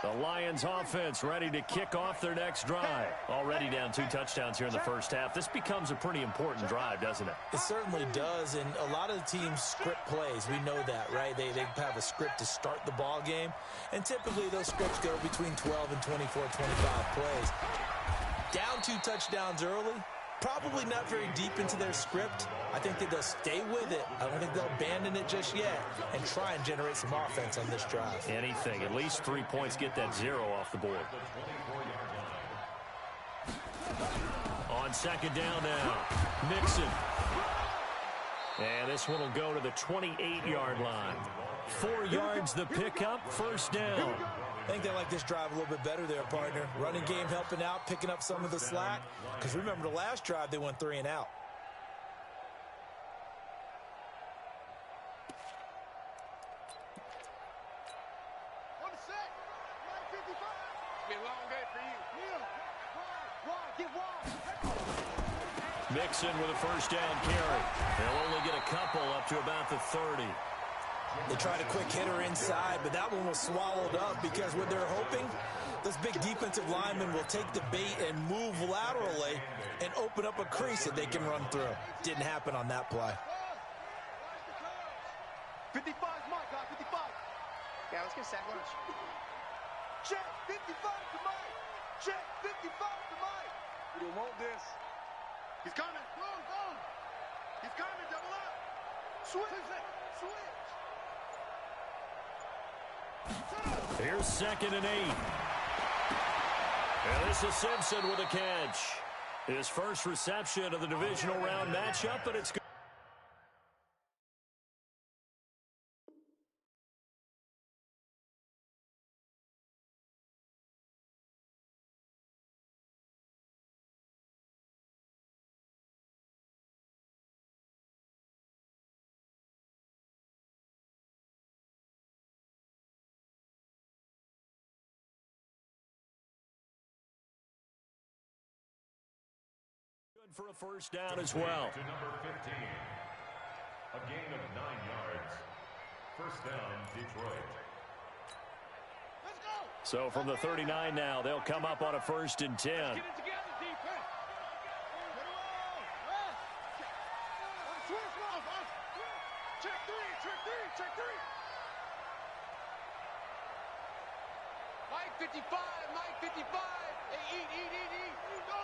The Lions offense ready to kick off their next drive. Already down 2 touchdowns here in the first half. This becomes a pretty important drive, doesn't it? It certainly does, and a lot of the teams script plays. We know that, right? They have a script to start the ball game, and typically those scripts go between 12 and 24, 25 plays. Down 2 touchdowns early, probably not very deep into their script. I think that they'll stay with it. I don't think they'll abandon it just yet and try and generate some offense on this drive. Anything. At least 3 points, get that 0 off the board. On second down now, Mixon. And this one will go to the 28-yard line. 4 yards the pickup, first down. I think they like this drive a little bit better there, partner. Running game helping out, picking up some of the slack. Because remember, the last drive, they went 3 and out. Mixon with a first down carry. They'll only get a couple up to about the 30. They tried a quick hitter inside, but that one was swallowed up because what they're hoping, those big defensive linemen will take the bait and move laterally and open up a crease that they can run through. Didn't happen on that play. 55, Mike, 55. Yeah, let's get sandwich. Check, 55 to Mike. Check, 55 to Mike. We don't want this. He's coming. Go, go. He's coming, double up. Switch. Here's 2nd and 8. And this is Simpson with a catch. His first reception of the divisional round matchup, but it's good. For a first down as well. To number 15. A gain of 9 yards. First down, Detroit. Let's go. So from the 39 now, they'll come up on a 1st and 10. Get it together, defense. Check three. Mike 55. Hey, eat. Go.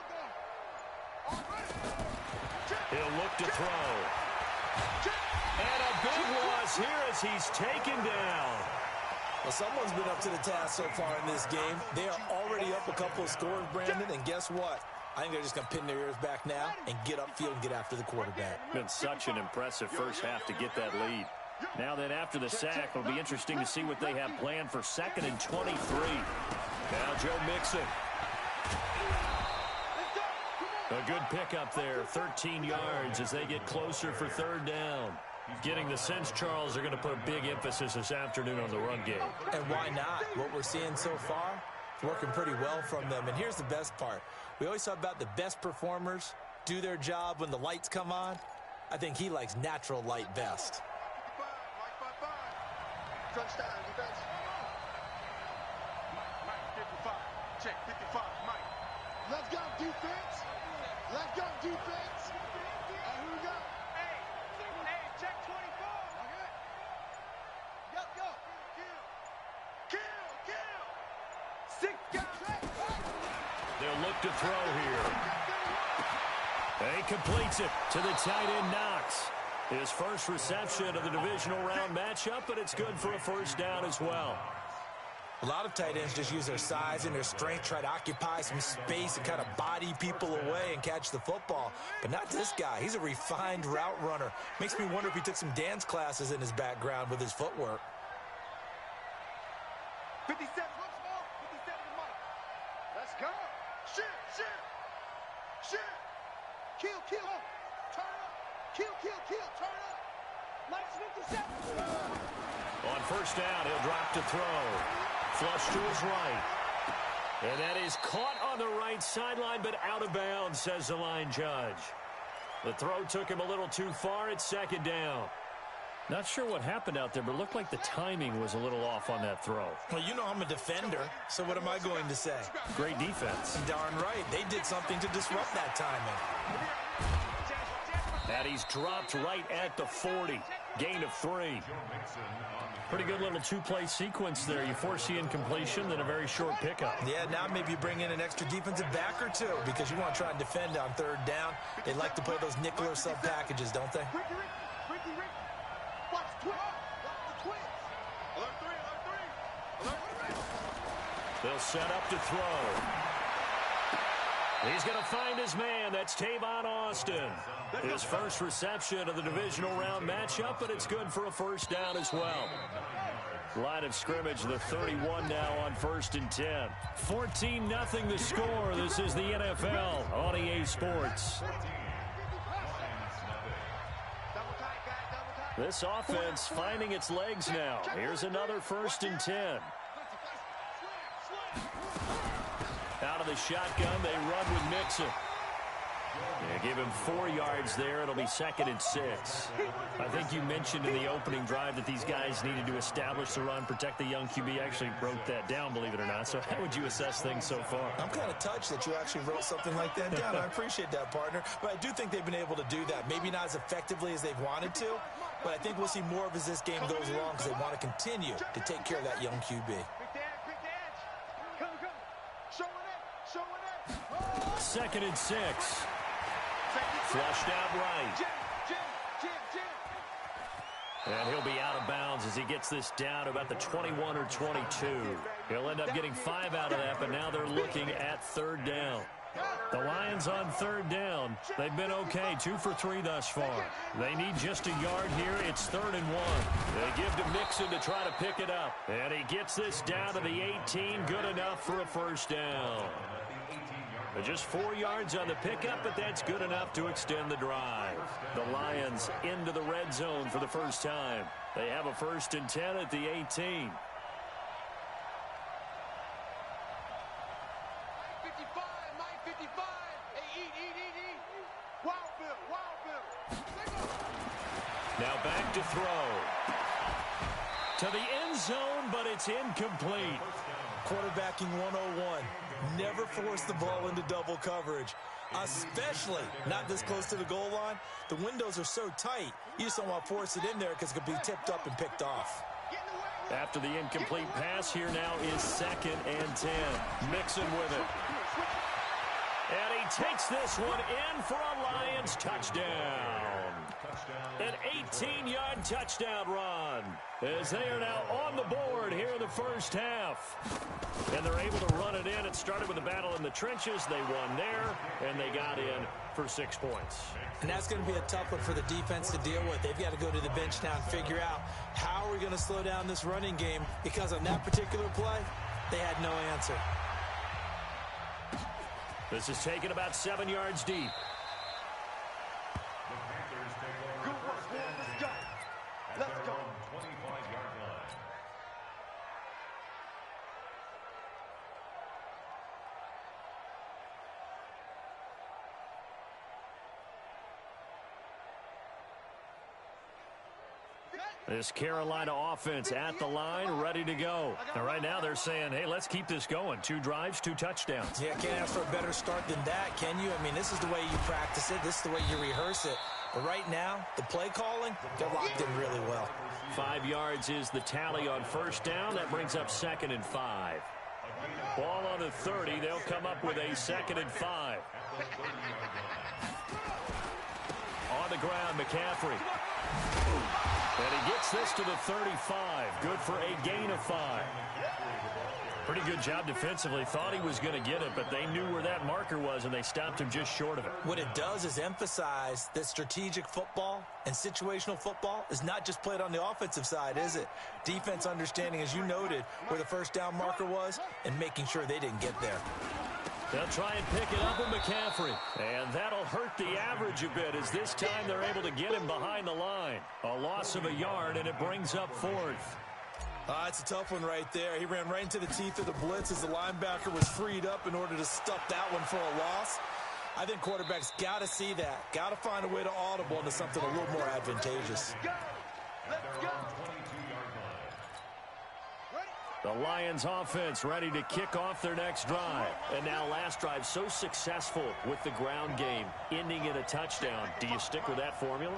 He'll look to throw. And a big loss here as he's taken down. Well, someone's been up to the task so far in this game. They are already up a couple of scores, Brandon, and guess what? I think they're just going to pin their ears back now and get upfield and get after the quarterback. Been such an impressive first half to get that lead. Now then, after the sack, it'll be interesting to see what they have planned for 2nd and 23. Now Joe Mixon. A good pickup there, 13 yards as they get closer for 3rd down. Getting the sense, Charles, are going to put a big emphasis this afternoon on the run game. And why not? What we're seeing so far, it's working pretty well from them. And here's the best part. We always talk about the best performers do their job when the lights come on. I think he likes natural light best. Crunch down, defense. Mike 55. Check 55, Mike. Let's go, defense. Let's go, defense. Here we go. Hey, check 24. Okay. Go. Kill. 6 guys. They'll look to throw here. And he completes it to the tight end, Knox. His first reception of the divisional round matchup, but it's good for a first down as well. A lot of tight ends just use their size and their strength, try to occupy some space and kind of body people away and catch the football. But not this guy. He's a refined route runner. Makes me wonder if he took some dance classes in his background with his footwork. 57. 57 to Mike. Let's go. Shit. Kill. Turn up. Kill. Turn up. Mike's 57. On first down, he'll drop to throw. Flush to his right. And that is caught on the right sideline, but out of bounds, says the line judge. The throw took him a little too far. It's 2nd down. Not sure what happened out there, but it looked like the timing was a little off on that throw. Well, you know I'm a defender, so what am I going to say? Great defense. Darn right. They did something to disrupt that timing. And he's dropped right at the 40. Gain of 3. Pretty good little two-play sequence there. You force the incompletion, then a very short pickup. Yeah, now maybe you bring in an extra defensive back or two because you want to try and defend on third down. They like to play those nickel or sub packages, don't they? They'll set up to throw. He's going to find his man. That's Tavon Austin. His first reception of the divisional round matchup, but it's good for a first down as well. Line of scrimmage, the 31 now on 1st and 10. 14-0 the score. This is the NFL on EA Sports. This offense finding its legs now. Here's another 1st and 10. Out of the shotgun, they run with Mixon. They give him 4 yards there. It'll be 2nd and 6. I think you mentioned in the opening drive that these guys needed to establish the run, protect the young QB. Actually wrote that down, believe it or not. So how would you assess things so far? I'm kind of touched that you actually wrote something like that down. I appreciate that, partner. But I do think they've been able to do that. Maybe not as effectively as they've wanted to, but I think we'll see more of as this game goes along because they want to continue to take care of that young QB. 2nd and 6. Flushed out right. And he'll be out of bounds as he gets this down to about the 21 or 22. He'll end up getting 5 out of that, but now they're looking at 3rd down. The Lions on 3rd down. They've been okay, 2 for 3 thus far. They need just a yard here. It's 3rd and 1. They give to Mixon to try to pick it up. And he gets this down to the 18. Good enough for a first down. Just 4 yards on the pickup, but that's good enough to extend the drive. The Lions into the red zone for the first time. They have a 1st and 10 at the 18. 55, Mike 55. Hey, eat. Wild Bill. Now back to throw. To the end zone, but it's incomplete. Quarterbacking 101. Never force the ball into double coverage, especially not this close to the goal line. The windows are so tight, you just don't want to force it in there because it could be tipped up and picked off. After the incomplete pass, here now is 2nd and 10. Mixon with it. And he takes this one in for a Lions touchdown. An 18-yard touchdown run as they are now on the board here in the first half. And they're able to run it in. It started with a battle in the trenches. They won there, and they got in for 6 points. And that's going to be a tough one for the defense to deal with. They've got to go to the bench now and figure out how are we going to slow down this running game, because on that particular play, they had no answer. This is taken about 7 yards deep. Let's go. This Carolina offense at the line, ready to go. And right now they're saying, hey, let's keep this going. 2 drives, 2 touchdowns. Yeah, can't ask for a better start than that, can you? I mean, this is the way you practice it. This is the way you rehearse it. But right now, the play calling, they're locked in really well. 5 yards is the tally on first down. That brings up 2nd and 5. Ball on the 30. They'll come up with a 2nd and 5. On the ground, McCaffrey. And he gets this to the 35. Good for a gain of 5. Pretty good job defensively. Thought he was going to get it, but they knew where that marker was, and they stopped him just short of it. What it does is emphasize that strategic football and situational football is not just played on the offensive side, is it? Defense understanding, as you noted, where the first down marker was and making sure they didn't get there. They'll try and pick it up with McCaffrey. And that'll hurt the average a bit as this time they're able to get him behind the line. A loss of a yard, and it brings up 4th. It's a tough one right there. He ran right into the teeth of the blitz as the linebacker was freed up in order to stuff that one for a loss. I think quarterbacks got to see that. Got to find a way to audible into something a little more advantageous. Let's go. The Lions offense ready to kick off their next drive. And now last drive so successful with the ground game, ending in a touchdown. Do you stick with that formula?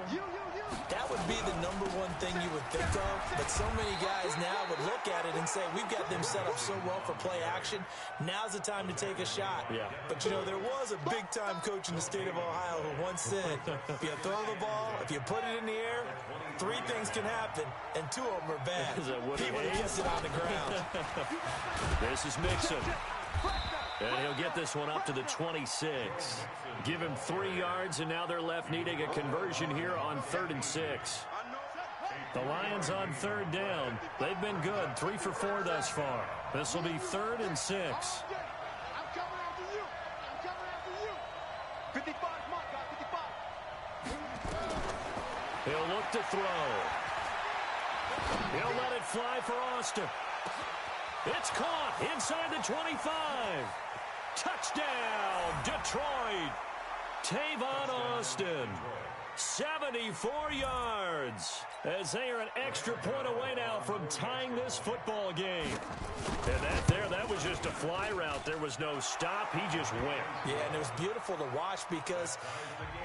That would be the number one thing you would think of, but so many guys now would look at it and say, we've got them set up so well for play action. Now's the time to take a shot. Yeah. But, you know, there was a big-time coach in the state of Ohio who once said, if you throw the ball, if you put it in the air, 3 things can happen, and 2 of them are bad. He would have kept it on the ground. This is Mixon. And he'll get this one up to the 26. Give him 3 yards, and now they're left needing a conversion here on 3rd and 6. The Lions on 3rd down. They've been good, 3 for 4 thus far. This will be 3rd and 6. I'm coming after you. I'm coming after you. 55, Mike, 55. He'll look to throw. He'll let it fly for Austin. It's caught inside the 25. Touchdown, Detroit. Tavon Austin, 74 yards, as they are an extra point away now from tying this football game. And that was just a fly route. There was no stop. He just went. Yeah, and it was beautiful to watch because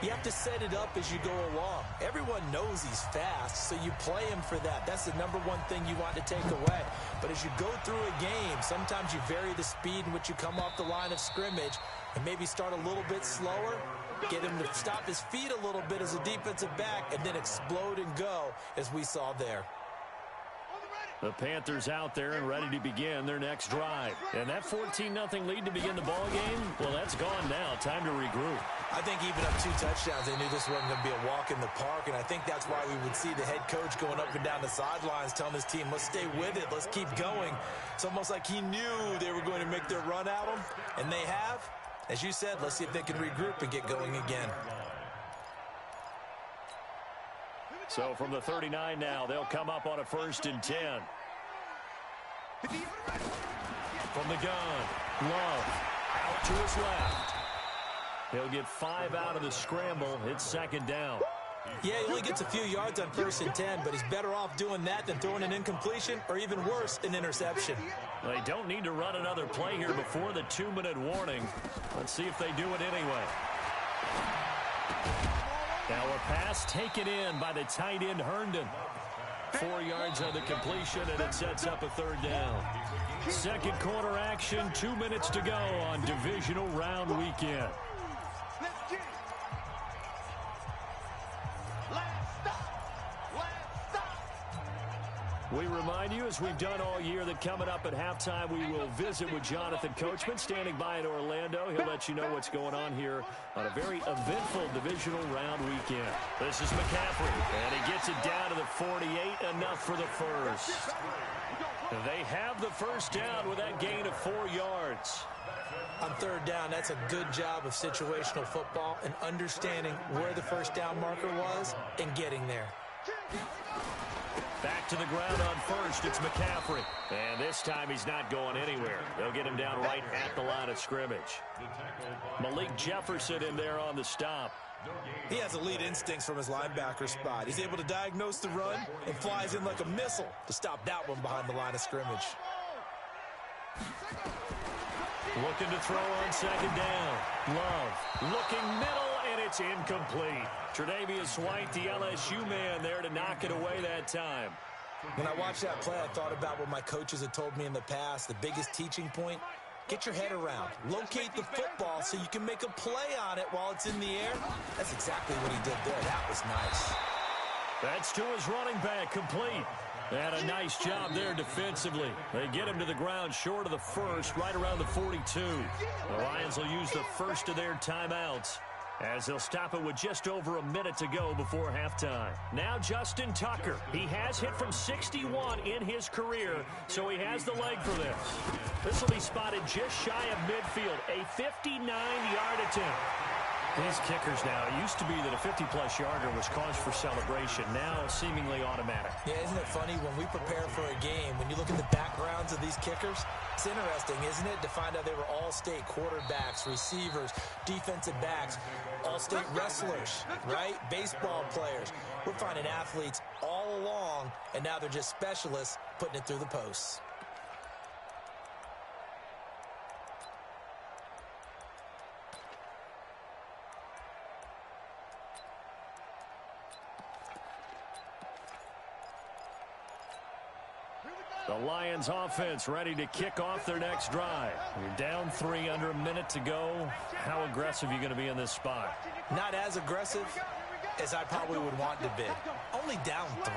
you have to set it up as you go along. Everyone knows he's fast, so you play him for that. That's the number one thing you want to take away. But as you go through a game, sometimes you vary the speed in which you come off the line of scrimmage and maybe start a little bit slower, get him to stop his feet a little bit as a defensive back, and then explode and go, as we saw there. The Panthers out there and ready to begin their next drive. And that 14-0 lead to begin the ball game, well, that's gone now. Time to regroup. I think even up 2 touchdowns, they knew this wasn't going to be a walk in the park, and I think that's why we would see the head coach going up and down the sidelines telling his team, let's stay with it, let's keep going. It's almost like he knew they were going to make their run at him, and they have. As you said, let's see if they can regroup and get going again. So from the 39 now, they'll come up on a 1st and 10. From the gun, Love out to his left. He'll get 5 out of the scramble. It's 2nd down. Yeah, he only gets a few yards on 1st and 10, but he's better off doing that than throwing an incompletion or even worse, an interception. They don't need to run another play here before the 2-minute warning. Let's see if they do it anyway. Now a pass taken in by the tight end Herndon. 4 yards on the completion, and it sets up a 3rd down. 2nd quarter action, 2 minutes to go on divisional round weekend. We remind you, as we've done all year, that coming up at halftime, we will visit with Jonathan Coachman, standing by in Orlando. He'll let you know what's going on here on a very eventful divisional round weekend. This is McCaffrey, and he gets it down to the 48, enough for the first. They have the first down with that gain of 4 yards. On 3rd down, that's a good job of situational football and understanding where the first down marker was and getting there. Back to the ground on 1st, it's McCaffrey. And this time he's not going anywhere. They'll get him down right at the line of scrimmage. Malik Jefferson in there on the stop. He has elite instincts from his linebacker spot. He's able to diagnose the run and flies in like a missile to stop that one behind the line of scrimmage. Looking to throw on 2nd down. Love looking middle, and it's incomplete. Tre'Davious White, the LSU man, there to knock it away that time. When I watched that play, I thought about what my coaches had told me in the past. The biggest teaching point, get your head around. Locate the football so you can make a play on it while it's in the air. That's exactly what he did there. That was nice. That's to his running back, complete. And a nice job there defensively. They get him to the ground short of the first, right around the 42. The Lions will use the first of their timeouts, as they'll stop it with just over a minute to go before halftime. Now Justin Tucker. He has hit from 61 in his career, so he has the leg for this. This will be spotted just shy of midfield, a 59-yard attempt. These kickers now, it used to be that a 50-plus yarder was cause for celebration. Now, seemingly automatic. Yeah, isn't it funny when we prepare for a game, when you look at the backgrounds of these kickers, it's interesting, isn't it, to find out they were all-state quarterbacks, receivers, defensive backs, all-state wrestlers, right? Baseball players. We're finding athletes all along, and now they're just specialists putting it through the posts. The Lions offense ready to kick off their next drive. You're down 3, under a minute to go. How aggressive are you going to be in this spot? Not as aggressive as I probably would want to be. Only down 3.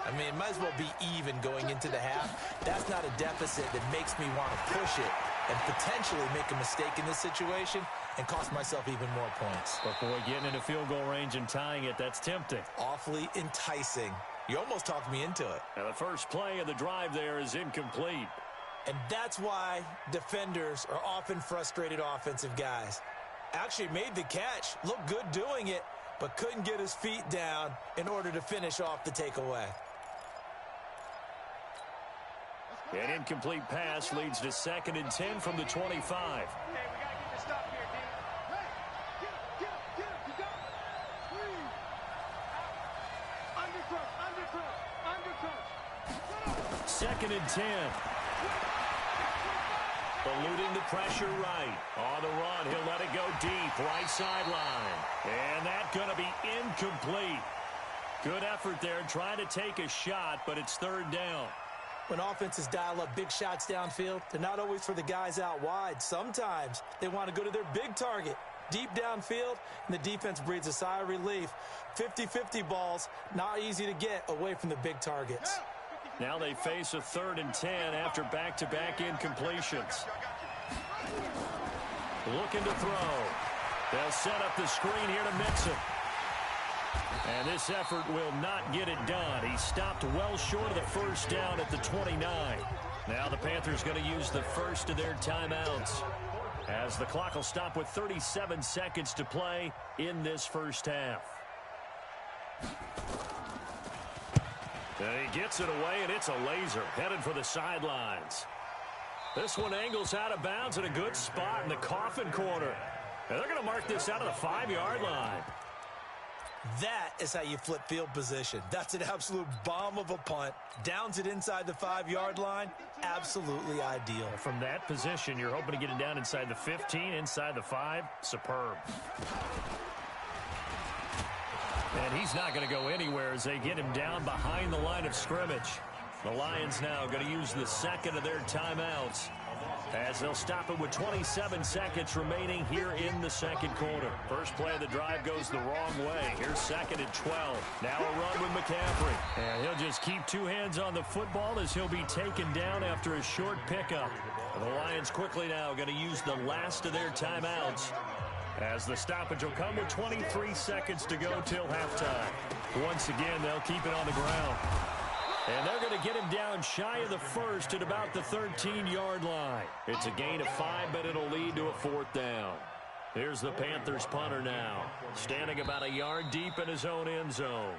I mean, it might as well be even going into the half. That's not a deficit that makes me want to push it and potentially make a mistake in this situation and cost myself even more points. But boy, getting into field goal range and tying it, that's tempting. Awfully enticing. You almost talked me into it. And the first play of the drive there is incomplete. And that's why defenders are often frustrated offensive guys. Actually made the catch, looked good doing it, but couldn't get his feet down in order to finish off the takeaway. An incomplete pass leads to 2nd and 10 from the 25. Hey, we got to get this stop here, D. Hey, get him, you got it. Please. Undercut. 2nd and 10. Eluding the pressure right. On the run, he'll let it go deep, right sideline. And that's going to be incomplete. Good effort there, trying to take a shot, but it's 3rd down. When offenses dial up big shots downfield, they're not always for the guys out wide. Sometimes they want to go to their big target, deep downfield, and the defense breathes a sigh of relief. 50-50 balls, not easy to get away from the big targets. Now they face a 3rd and 10 after back-to-back incompletions. Looking to throw. They'll set up the screen here to Mixon. And this effort will not get it done. He stopped well short of the first down at the 29. Now the Panthers going to use the first of their timeouts, as the clock will stop with 37 seconds to play in this first half. And he gets it away, and it's a laser headed for the sidelines. This one angles out of bounds at a good spot in the coffin corner. And they're going to mark this out of the 5-yard line. That is how you flip field position. That's an absolute bomb of a punt. Downs it inside the 5-yard line. Absolutely ideal. From that position, you're hoping to get it down inside the 15, inside the 5. Superb. And he's not going to go anywhere as they get him down behind the line of scrimmage. The Lions now going to use the second of their timeouts, as they'll stop it with 27 seconds remaining here in the second quarter. First play of the drive goes the wrong way. Here's 2nd and 12. Now a run with McCaffrey. And he'll just keep 2 hands on the football as he'll be taken down after a short pickup. And the Lions quickly now going to use the last of their timeouts, as the stoppage will come with 23 seconds to go till halftime. Once again, they'll keep it on the ground. And they're going to get him down shy of the first at about the 13-yard line. It's a gain of 5, but it'll lead to a 4th down. Here's the Panthers punter now, standing about a yard deep in his own end zone.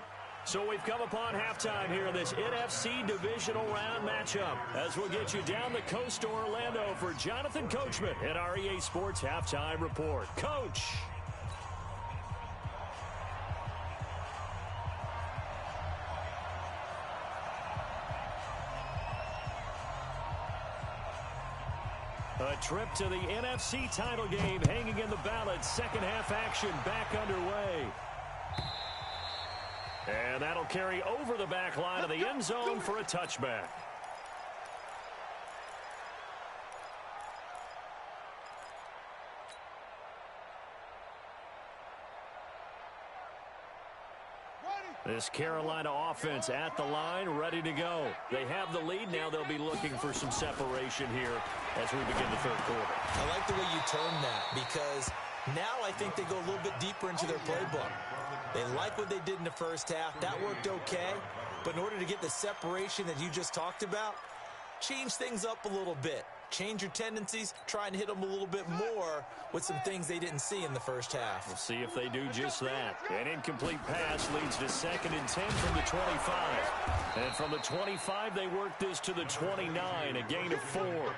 So we've come upon halftime here in this NFC divisional round matchup, as we'll get you down the coast to Orlando for Jonathan Coachman at our EA Sports Halftime Report. Coach! A trip to the NFC title game hanging in the balance. Second half action back underway. And that'll carry over the back line of the end zone for a touchback. This Carolina offense at the line, ready to go. They have the lead. Now they'll be looking for some separation here as we begin the third quarter. I like the way you term that, because now I think they go a little bit deeper into their playbook. They like what they did in the first half. That worked okay. But in order to get the separation that you just talked about, change things up a little bit. change your tendencies, try and hit them a little bit more with some things they didn't see in the first half. We'll see if they do just that. An incomplete pass leads to 2nd and 10 from the 25. And from the 25, they work this to the 29, a gain of 4.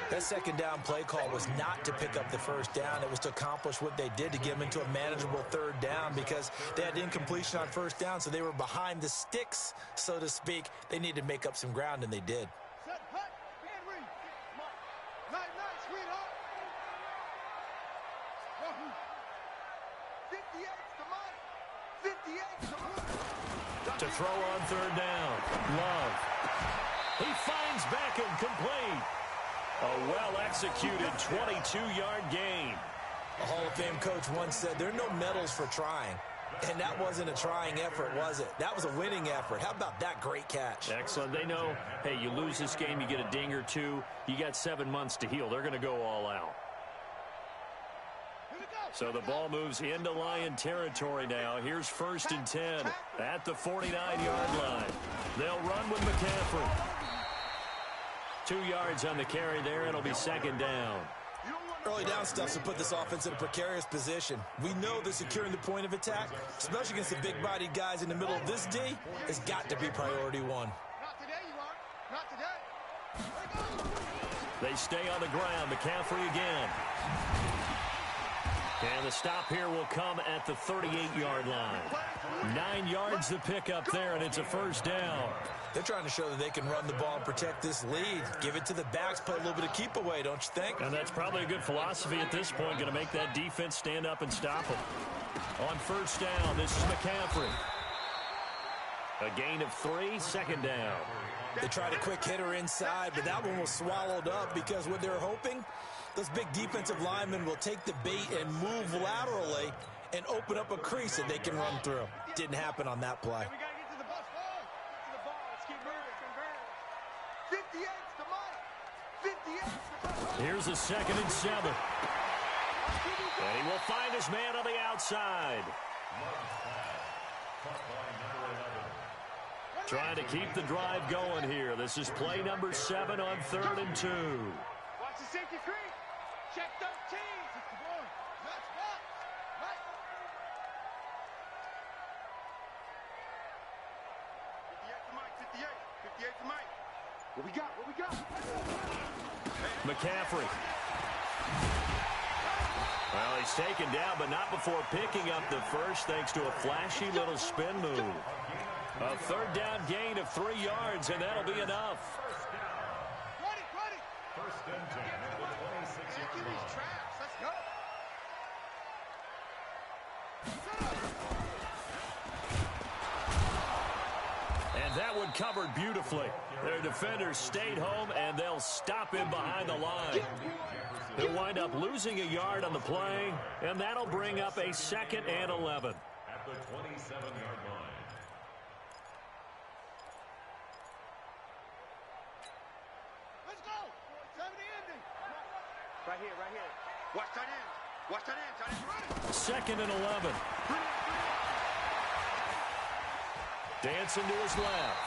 That second down play call was not to pick up the first down. It was to accomplish what they did, to get them into a manageable 3rd down, because they had incompletion on 1st down, so they were behind the sticks, so to speak. They needed to make up some ground, and they did. Set, hut, man, read. Night, sweetheart. 58 to Mike. 58 to Mike. To throw on 3rd down. Love. He finds Beckham, complete. A well-executed 22-yard gain. A Hall of Fame coach once said, there are no medals for trying. And that wasn't a trying effort, was it? That was a winning effort. How about that great catch? Excellent. They know, hey, you lose this game, you get a ding or two. You got 7 months to heal. They're going to go all out. So the ball moves into Lion territory now. Here's 1st and 10 at the 49-yard line. They'll run with McCaffrey. 2 yards on the carry there. It'll be 2nd down. Early down stuff to put this offense in a precarious position. We know that securing the point of attack, especially against the big-bodied guys in the middle of this D, has got to be priority 1. Not today, you are. Not today. They stay on the ground. McCaffrey again. And the stop here will come at the 38-yard line. 9 yards to pick up there, and it's a 1st down. They're trying to show that they can run the ball and protect this lead. Give it to the backs, play a little bit of keep away, don't you think? And that's probably a good philosophy at this point, going to make that defense stand up and stop them. On 1st down, this is McCaffrey. A gain of 3, 2nd down. They tried a quick hitter inside, but that one was swallowed up because what they're hoping, those big defensive linemen will take the bait and move laterally and open up a crease that they can run through. Didn't happen on that play. We got to get to the ball. Get to the ball. Let's keep moving. 58 to Mike. 58 to Mike. Here's a 2nd and 7. And he will find his man on the outside. Trying to keep the drive going here. This is play number 7 on 3rd and 2. Watch the safety screen. Check 13. Let's watch. Right. 58 to Mike. 58. 58 to Mike. What we got? What we got? McCaffrey. Well, he's taken down, but not before picking up the first, thanks to a flashy little spin move. A 3rd down gain of 3 yards, and that'll be enough. 1st and 10 at the 26-yard line. Let's go. And that one covered beautifully. Their defenders stayed home, and they'll stop him behind the line. They'll wind up losing a yard on the play, and that'll bring up a 2nd and 11. At the 27-yard line. Let's go. 70 ending. Right here, right here. Watch tight end. Watch tight end. Tight end running. 2nd and 11. Dancing to his left.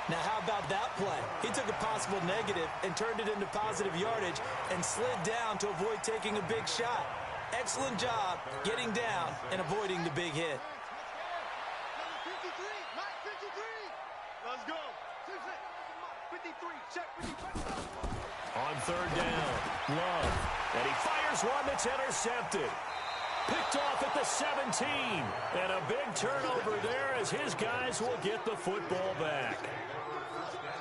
Now, how about that play? He took a possible negative and turned it into positive yardage and slid down to avoid taking a big shot. Excellent job getting down and avoiding the big hit. 53. Mike, 53. Let's go. 53. Check 53. On 3rd down, Love. And he fires one that's intercepted. Picked off at the 17. And a big turnover there as his guys will get the football back.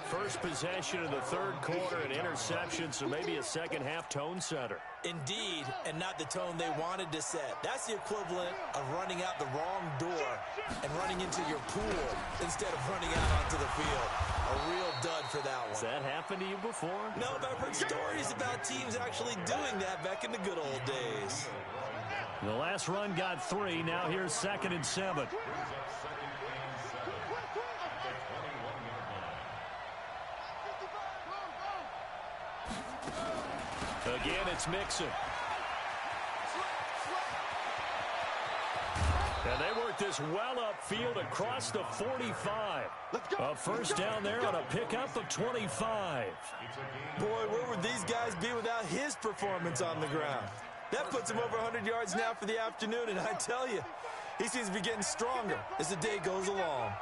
First possession of the 3rd quarter, an interception, so maybe a second-half tone setter. Indeed, and not the tone they wanted to set. That's the equivalent of running out the wrong door and running into your pool instead of running out onto the field. A real dud for that one. Has that happened to you before? No, but I've heard stories about teams actually doing that back in the good old days. The last run got 3. Now here's 2nd and 7. Again, it's Mixon. And they work this well upfield across the 45. A first down there on a pickup of 25. Boy, where would these guys be without his performance on the ground? That puts him over 100 yards now for the afternoon, and I tell you, he seems to be getting stronger as the day goes along.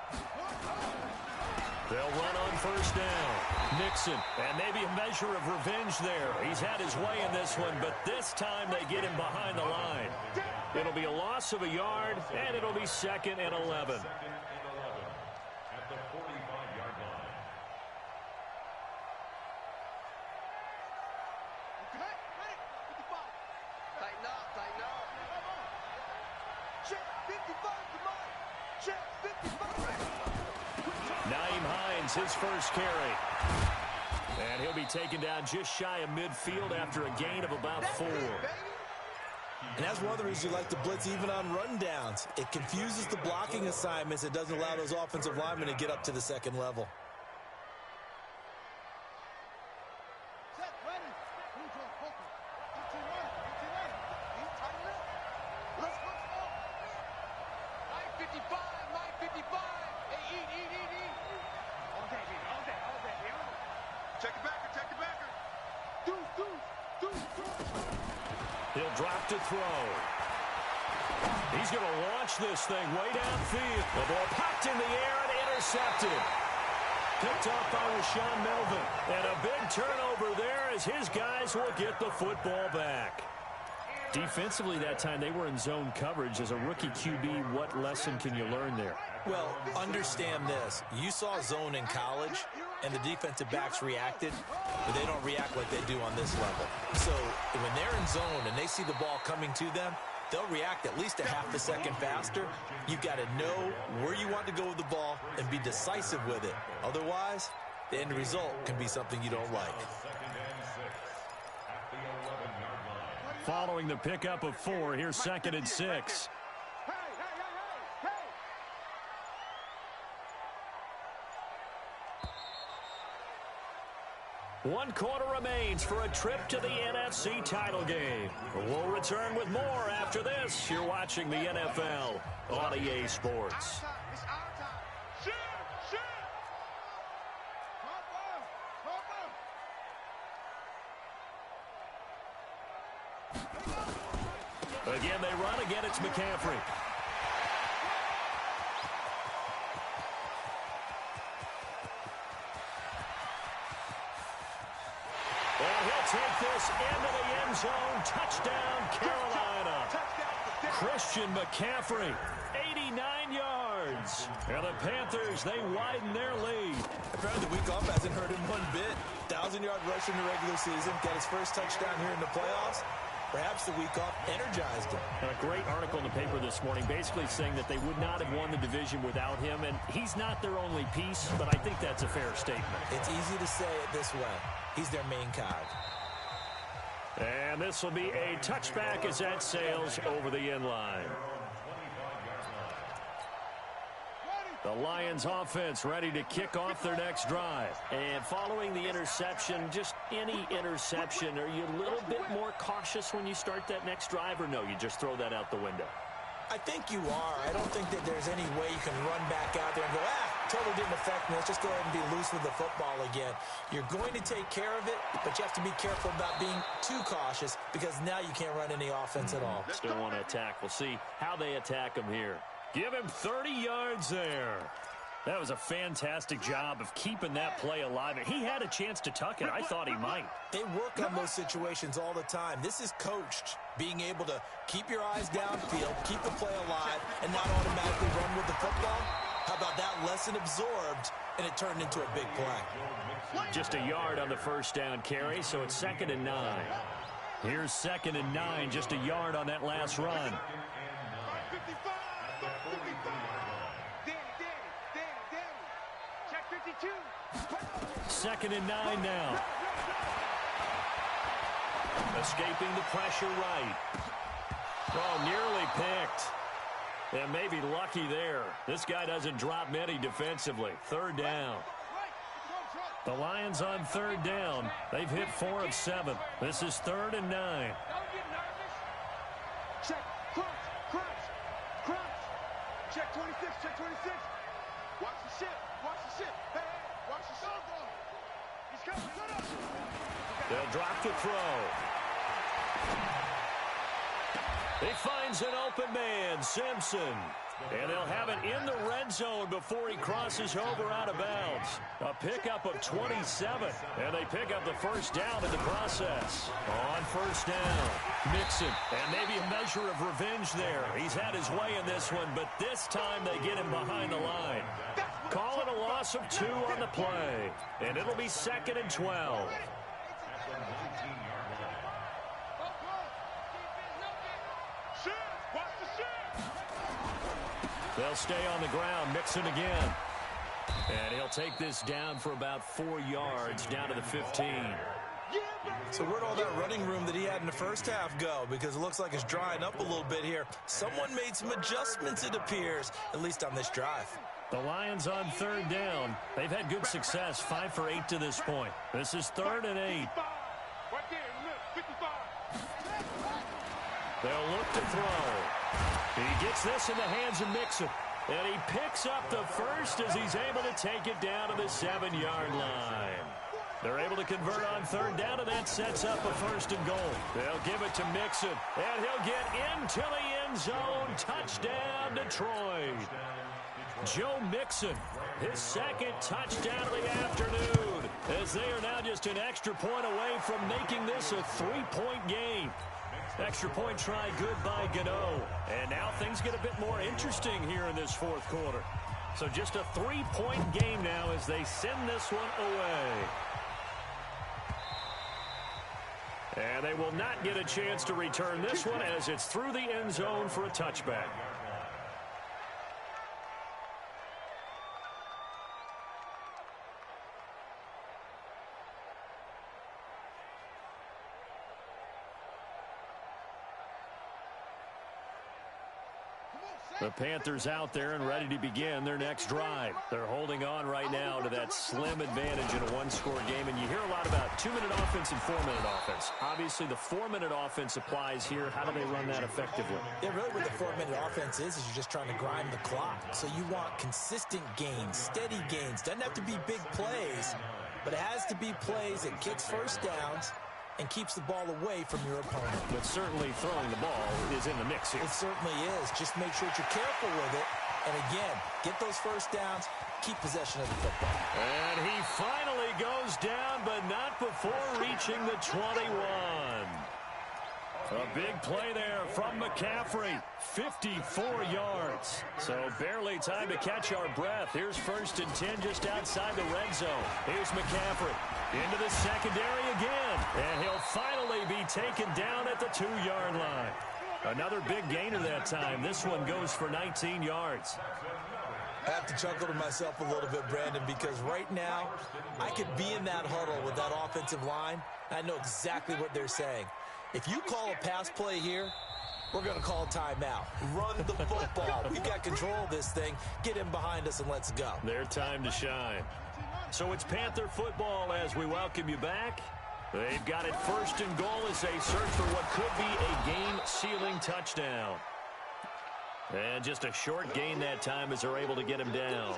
They'll run on first down. Nixon, and maybe a measure of revenge there. He's had his way in this one, but this time they get him behind the line. It'll be a loss of a yard, and it'll be 2nd and 11. At the 45-yard line. Tighten up, tighten up. Check 55 to Mike. Check 55. Naeem Hines, his first carry. And he'll be taken down just shy of midfield after a gain of about 4. And that's one of the reasons you like to blitz even on rundowns. It confuses the blocking assignments. It doesn't allow those offensive linemen to get up to the second level. Set, ready. Let's go. Mike 55, Mike 55. Hey, eat. All day. Check the backer. Deuce. He'll drop to throw. He's going to launch this thing way downfield. The ball popped in the air and intercepted. Picked off by Rashawn Melvin. And a big turnover there as his guys will get the football back. Defensively that time, they were in zone coverage. As a rookie QB, what lesson can you learn there? Well, understand this. You saw zone in college, and the defensive backs reacted, but they don't react like they do on this level. So when they're in zone and they see the ball coming to them, they'll react at least a half a second faster. You've got to know where you want to go with the ball and be decisive with it. Otherwise, the end result can be something you don't like. Following the pickup of 4, here's 2nd and 6. One quarter remains for a trip to the NFC title game. We'll return with more after this. You're watching the NFL on EA Sports. It's our time. Shoot. Again, they run. Again, it's McCaffrey. And he'll take this into the end zone. Touchdown, Carolina. Christian McCaffrey, 89 yards. And the Panthers, they widen their lead. Apparently the week off hasn't hurt him one bit. 1,000-yard rush in the regular season. Got his first touchdown here in the playoffs. Perhaps the week off energized him. And a great article in the paper this morning basically saying that they would not have won the division without him. And he's not their only piece, but I think that's a fair statement. It's easy to say it this way. He's their main cog. And this will be a touchback as that sails over the end line. The Lions offense ready to kick off their next drive. And following the interception, just any interception, are you a little bit more cautious when you start that next drive, or no, you just throw that out the window? I think you are. I don't think that there's any way you can run back out there and go, totally didn't affect me. Let's just go ahead and be loose with the football again. You're going to take care of it, but you have to be careful about being too cautious because now you can't run any offense at all. Still want to attack. We'll see how they attack him here. Give him 30 yards there. That was a fantastic job of keeping that play alive. He had a chance to tuck it. I thought he might. They work on those situations all the time. This is coached, being able to keep your eyes downfield, keep the play alive, and not automatically run with the football. How about that lesson absorbed, and it turned into a big play? Just a yard on the first down carry, so it's 2nd and 9. Here's 2nd and 9, just a yard on that last run. Check 52. 2nd and 9 now. Escaping the pressure right. Oh, nearly picked. And maybe lucky there. This guy doesn't drop many defensively. 3rd down. The Lions on 3rd down. They've hit 4 of 7. This is 3rd and 9. Check. Crunch. Check 26, check 26. Watch the ship, watch the ship. Hey, hey, watch the ship. He's coming, shut up. They'll drop the throw. He finds an open man, Simpson. And they'll have it in the red zone before he crosses over out of bounds. A pickup of 27. And they pick up the first down in the process. On first down, Mixon. And maybe a measure of revenge there. He's had his way in this one, but this time they get him behind the line. Call it a loss of 2 on the play. And it'll be 2nd and 12. They'll stay on the ground. Mixon again. And he'll take this down for about 4 yards, down to the 15. So where'd all that running room that he had in the first half go? Because it looks like it's drying up a little bit here. Someone made some adjustments, it appears, at least on this drive. The Lions on 3rd down. They've had good success, 5 for 8 to this point. This is 3rd and 8. They'll look to throw. He gets this in the hands of Mixon. And he picks up the first as he's able to take it down to the 7-yard line. They're able to convert on 3rd down, and that sets up a 1st and goal. They'll give it to Mixon, and he'll get into the end zone. Touchdown, Detroit. Joe Mixon, his 2nd touchdown of the afternoon, as they are now just an extra point away from making this a 3-point game. Extra point try good by Gano. And now things get a bit more interesting here in this 4th quarter. So just a 3-point game now as they send this one away. And they will not get a chance to return this one as it's through the end zone for a touchback. The Panthers out there and ready to begin their next drive. They're holding on right now to that slim advantage in a 1-score game. And you hear a lot about 2-minute offense and 4-minute offense. Obviously, the 4-minute offense applies here. How do they run that effectively? Yeah, really what the 4-minute offense is you're just trying to grind the clock. So you want consistent gains, steady gains. Doesn't have to be big plays, but it has to be plays that kicks first downs and keeps the ball away from your opponent. But certainly throwing the ball is in the mix here. It certainly is. Just make sure that you're careful with it. And again, get those first downs, keep possession of the football. And he finally goes down, but not before reaching the 21. A big play there from McCaffrey. 54 yards. So barely time to catch our breath. Here's 1st and 10 just outside the red zone. Here's McCaffrey into the secondary again. And he'll finally be taken down at the 2-yard line. Another big gainer that time. This one goes for 19 yards. I have to chuckle to myself a little bit, Brandon, because right now I could be in that huddle with that offensive line. I know exactly what they're saying. If you call a pass play here, we're going to call timeout. Run the football. We've got control of this thing. Get him behind us and let's go. Their time to shine. So it's Panther football as we welcome you back. They've got it 1st and goal as they search for what could be a game-sealing touchdown. And just a short gain that time as they're able to get him down.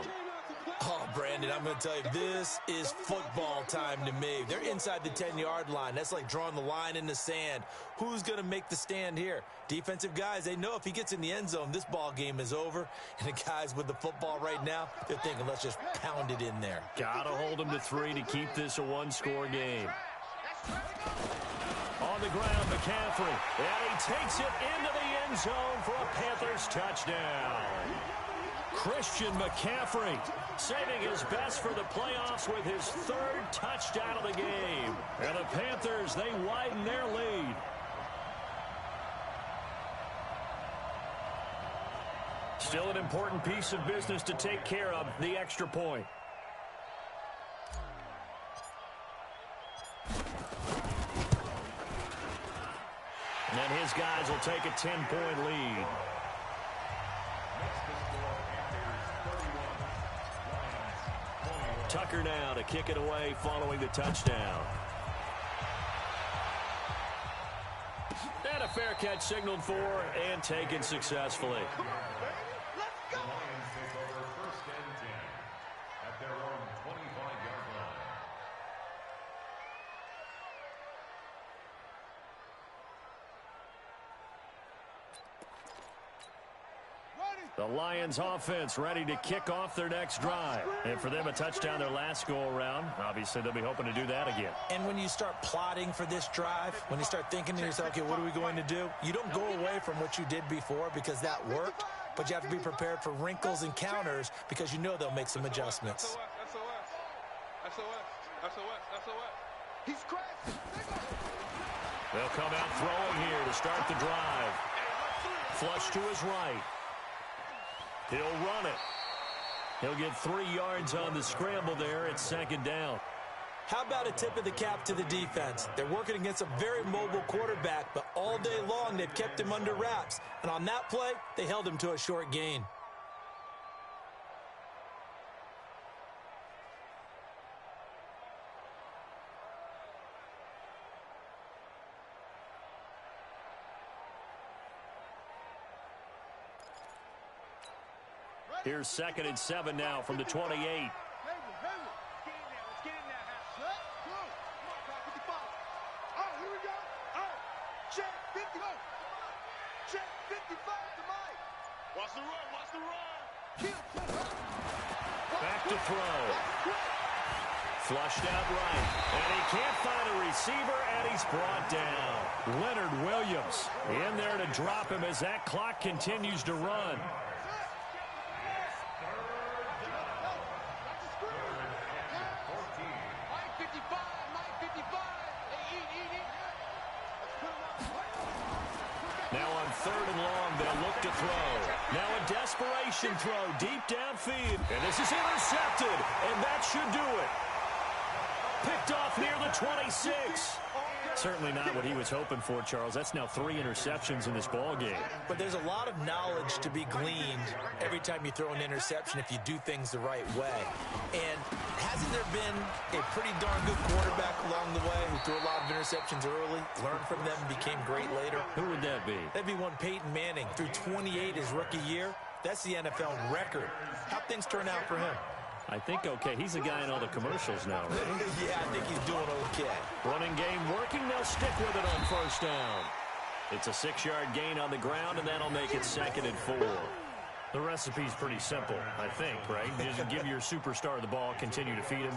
Oh, Brandon, I'm going to tell you, this is football time to me. They're inside the 10-yard line. That's like drawing the line in the sand. Who's going to make the stand here? Defensive guys, they know if he gets in the end zone, this ball game is over. And the guys with the football right now, they're thinking, let's just pound it in there. Got to hold him to 3 to keep this a 1-score game. On the ground, McCaffrey. And he takes it into the end zone for a Panthers touchdown. Christian McCaffrey saving his best for the playoffs with his 3rd touchdown of the game. And the Panthers, they widen their lead. Still an important piece of business to take care of, the extra point. And his guys will take a 10-point lead. Tucker now to kick it away following the touchdown. And a fair catch signaled for and taken successfully. The Lions offense ready to kick off their next drive. And for them, a touchdown their last go-around. Obviously, they'll be hoping to do that again. And when you start plotting for this drive, when you start thinking to yourself, okay, what are we going to do? You don't go away from what you did before because that worked, but you have to be prepared for wrinkles and counters because you know they'll make some adjustments. He's crashed. They'll come out throwing here to start the drive. Flush to his right. He'll run it. He'll get 3 yards on the scramble there. It's second down. How about a tip of the cap to the defense? They're working against a very mobile quarterback, but all day long they've kept him under wraps. And on that play, they held him to a short gain. Here's 2nd and 7 now from the 28. Let's get in there. Let's get in there. Shut. Go. Mark out 55. Oh, here we go. Oh. Check 50. Oh. Check 55 to Mike. Watch the run. Watch the run. Kill. Back to throw. Flushed out right. And he can't find a receiver, and he's brought down. Leonard Williams in there to drop him as that clock continues to run. Now on 3rd and long, they'll look to throw. Now a desperation throw deep downfield. And this is intercepted, and that should do it. Picked off near the 26. Certainly not what he was hoping for, Charles. That's now 3 interceptions in this ball game. But there's a lot of knowledge to be gleaned every time you throw an interception if you do things the right way. And hasn't there been a pretty darn good quarterback along the way who threw a lot of interceptions early, learned from them, became great later? Who would that be? That'd be one Peyton Manning. Threw 28 his rookie year. That's the NFL record. How'd things turn out for him? I think okay. He's the guy in all the commercials now, right? Yeah, I think he's doing okay. Running game working. They'll stick with it on 1st down. It's a 6-yard gain on the ground, and that'll make it 2nd and 4. The recipe's pretty simple, I think, right? Just give your superstar the ball, continue to feed him.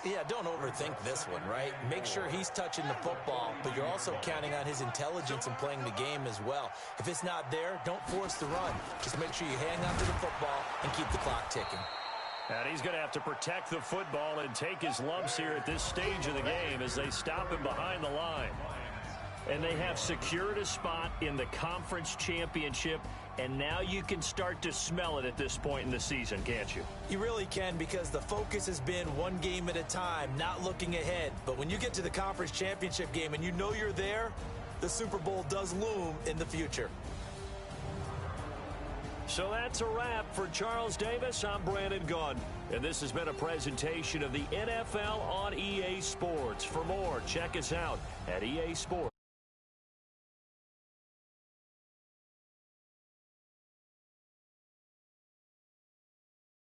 Yeah, don't overthink this one, right? Make sure he's touching the football, but you're also counting on his intelligence in playing the game as well. If it's not there, don't force the run. Just make sure you hang on to the football and keep the clock ticking. And he's going to have to protect the football and take his lumps here at this stage of the game as they stop him behind the line. And they have secured a spot in the conference championship, and now you can start to smell it at this point in the season, can't you? You really can, because the focus has been one game at a time, not looking ahead. But when you get to the conference championship game and you know you're there, the Super Bowl does loom in the future. So that's a wrap for Charles Davis. I'm Brandon Gunn, and this has been a presentation of the NFL on EA Sports. For more, check us out at EA Sports.